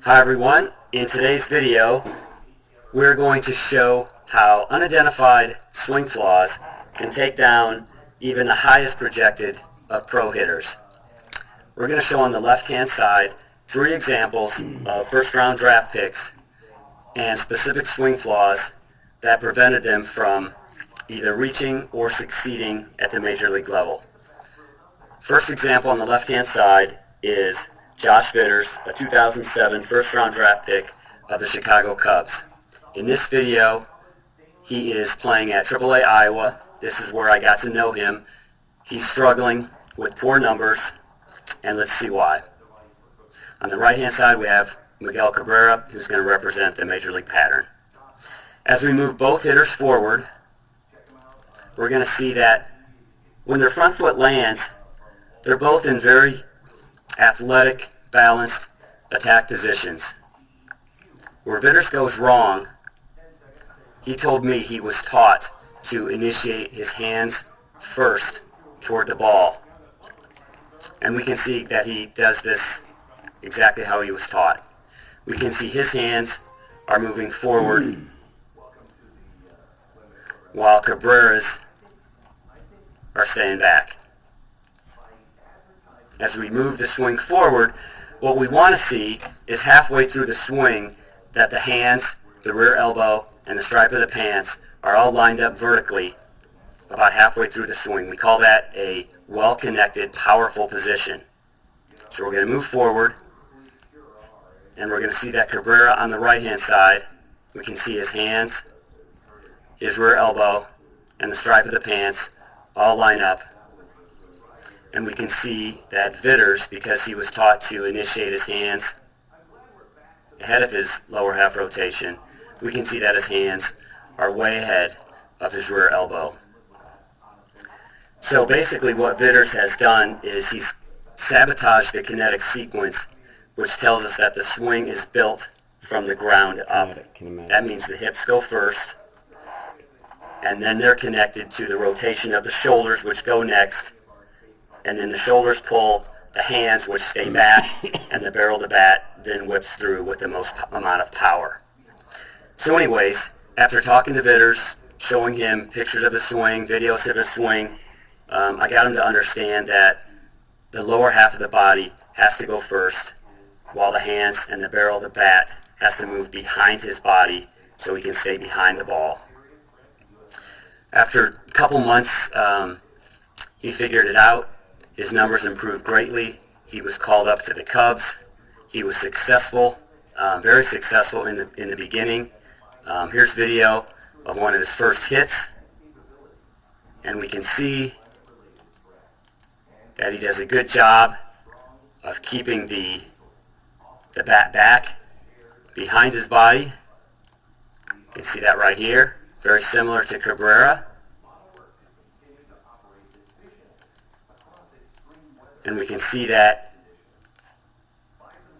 Hi everyone, in today's video we're going to show how unidentified swing flaws can take down even the highest projected of pro hitters. We're going to show on the left hand side 3 examples of first round draft picks and specific swing flaws that prevented them from either reaching or succeeding at the major league level. First example on the left hand side is Josh Vitters, a 2007 first-round draft pick of the Chicago Cubs. In this video, he is playing at AAA Iowa. This is where I got to know him. He's struggling with poor numbers, and let's see why. On the right-hand side, we have Miguel Cabrera, who's going to represent the Major League pattern. As we move both hitters forward, we're going to see that when their front foot lands, they're both in very athletic, balanced attack positions. Where Vitters goes wrong, he told me he was taught to initiate his hands first toward the ball. And we can see that he does this exactly how he was taught. We can see his hands are moving forward while Cabrera's are staying back. As we move the swing forward, what we want to see is halfway through the swing that the hands, the rear elbow, and the stripe of the pants are all lined up vertically about halfway through the swing. We call that a well-connected, powerful position. So we're going to move forward, and we're going to see that Cabrera on the right-hand side, we can see his hands, his rear elbow, and the stripe of the pants all line up. And we can see that Vitters, because he was taught to initiate his hands ahead of his lower half rotation, we can see that his hands are way ahead of his rear elbow. So basically what Vitters has done is he's sabotaged the kinetic sequence, which tells us that the swing is built from the ground up. That means the hips go first, and then they're connected to the rotation of the shoulders, which go next. And then the shoulders pull the hands, which stay back, and the barrel of the bat then whips through with the most amount of power. So anyways, after talking to Vitters, showing him pictures of his swing, videos of his swing, I got him to understand that the lower half of the body has to go first, while the hands and the barrel of the bat has to move behind his body so he can stay behind the ball. After a couple months, he figured it out. His numbers improved greatly. He was called up to the Cubs. He was successful, very successful in the beginning. Here's video of one of his first hits, and we can see that he does a good job of keeping the bat back behind his body. You can see that right here, very similar to Cabrera. And we can see that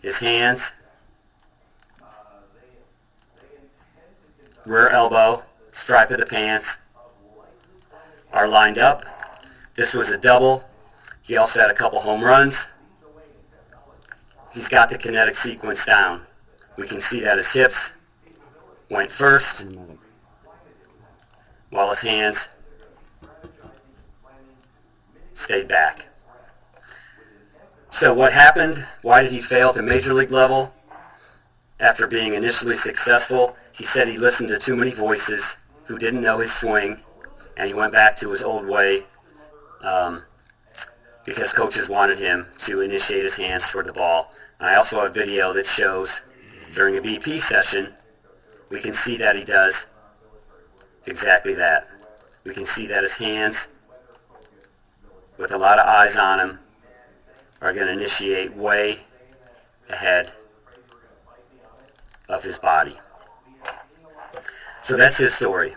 his hands, rear elbow, stripe of the pants are lined up. This was a double. He also had a couple home runs. He's got the kinetic sequence down. We can see that his hips went first, while his hands stayed back. So what happened? Why did he fail at the major league level? After being initially successful, he said he listened to too many voices who didn't know his swing, and he went back to his old way because coaches wanted him to initiate his hands toward the ball. And I also have a video that shows during a BP session, we can see that he does exactly that. We can see that his hands, with a lot of eyes on him, are going to initiate way ahead of his body. So that's his story.